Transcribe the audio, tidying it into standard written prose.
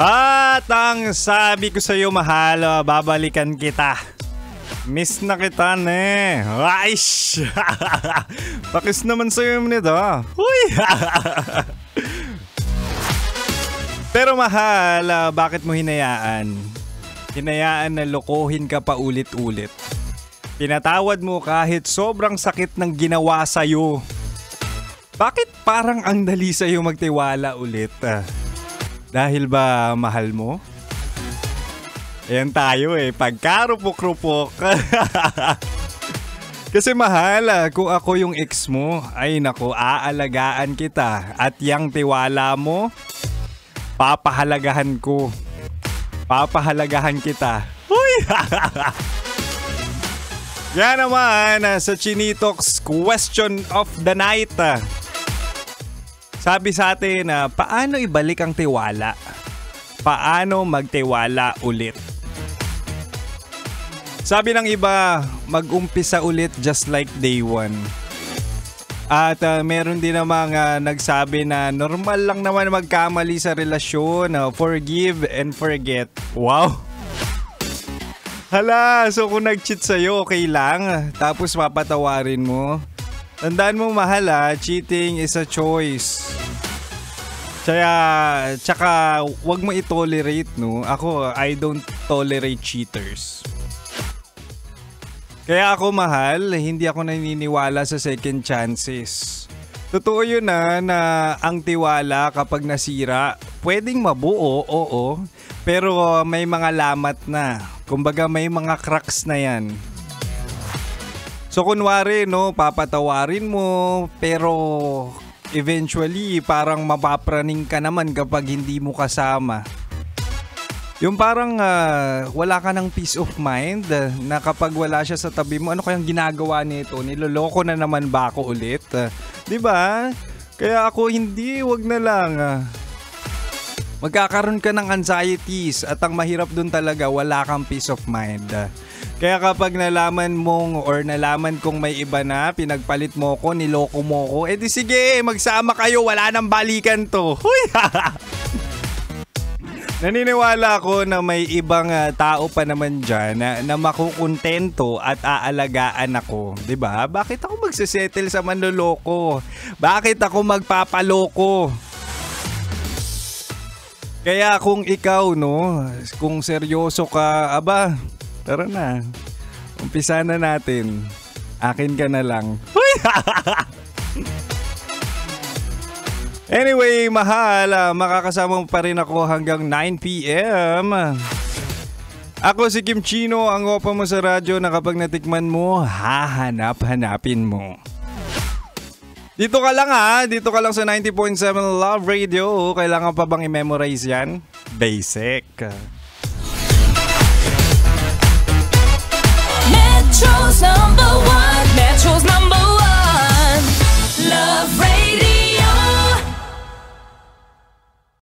At ang sabi ko sa'yo, mahal, babalikan kita. Miss na kita, ne. Aish! Pakis naman sa'yo nito. Uy! Pero mahal, bakit mo hinayaan? Hinayaan na lokohin ka pa ulit-ulit. Pinatawad mo kahit sobrang sakit ng ginawa sa'yo. Bakit parang ang dali sa'yo magtiwala ulit? Dahil ba mahal mo? Ayan tayo pagkarupok-rupok. Kasi mahal, kung ako yung ex mo, ay naku, aalagaan kita. At yang tiwala mo, papahalagahan ko. Papahalagahan kita. Uy! Yan naman sa Chinitox Question of the Night. Sabi sa atin, paano ibalik ang tiwala? Paano magtiwala ulit? Sabi ng iba, mag-umpisa ulit just like day one. At meron din namang nagsabi na normal lang naman magkamali sa relasyon. Forgive and forget. Wow! Hala, so kung nag-cheat sa'yo, okay lang. Tapos papatawarin mo. Tandaan mo, mahal, cheating is a choice. Tsaka wag mo i-tolerate, no? Ako, I don't tolerate cheaters. Kaya ako, mahal, hindi ako naniniwala sa second chances. Totoo yun na ang tiwala kapag nasira, pwedeng mabuo, oo. Pero may mga lamat na. Kumbaga may mga cracks na yan. So kunwari, no, papatawarin mo, pero eventually parang mapapraning ka naman kapag hindi mo kasama. Yung parang wala ka ng peace of mind na kapag wala siya sa tabi mo, ano kayang ginagawa nito? Niloloko na naman ba ako ulit? 'Di ba? Kaya ako hindi, wag na lang. Magkakaroon ka ng anxieties at ang mahirap dun talaga, wala kang peace of mind. Kaya kapag nalaman mong or nalaman kong may iba na, pinagpalit mo ko, niloko mo ko, edi sige, magsama kayo, wala nang balikan to. Huy! Naniniwala ako na may ibang tao pa naman dyan na makukontento at aalagaan ako. 'Di ba? Bakit ako magsesettle sa manloloko? Bakit ako magpapaloko? Kaya kung ikaw, no, kung seryoso ka, aba, tara na. Umpisa na natin. Akin ka na lang. Anyway, mahal, makakasama mo pa rin ako hanggang 9 p.m. Ako si Kim Chino, ang opa mo sa radyo na kapag natikman mo, hahanap-hanapin mo. Dito ka lang dito ka lang sa 90.7 Love Radio. Kailangan pa bang i-memorize yan? Basic.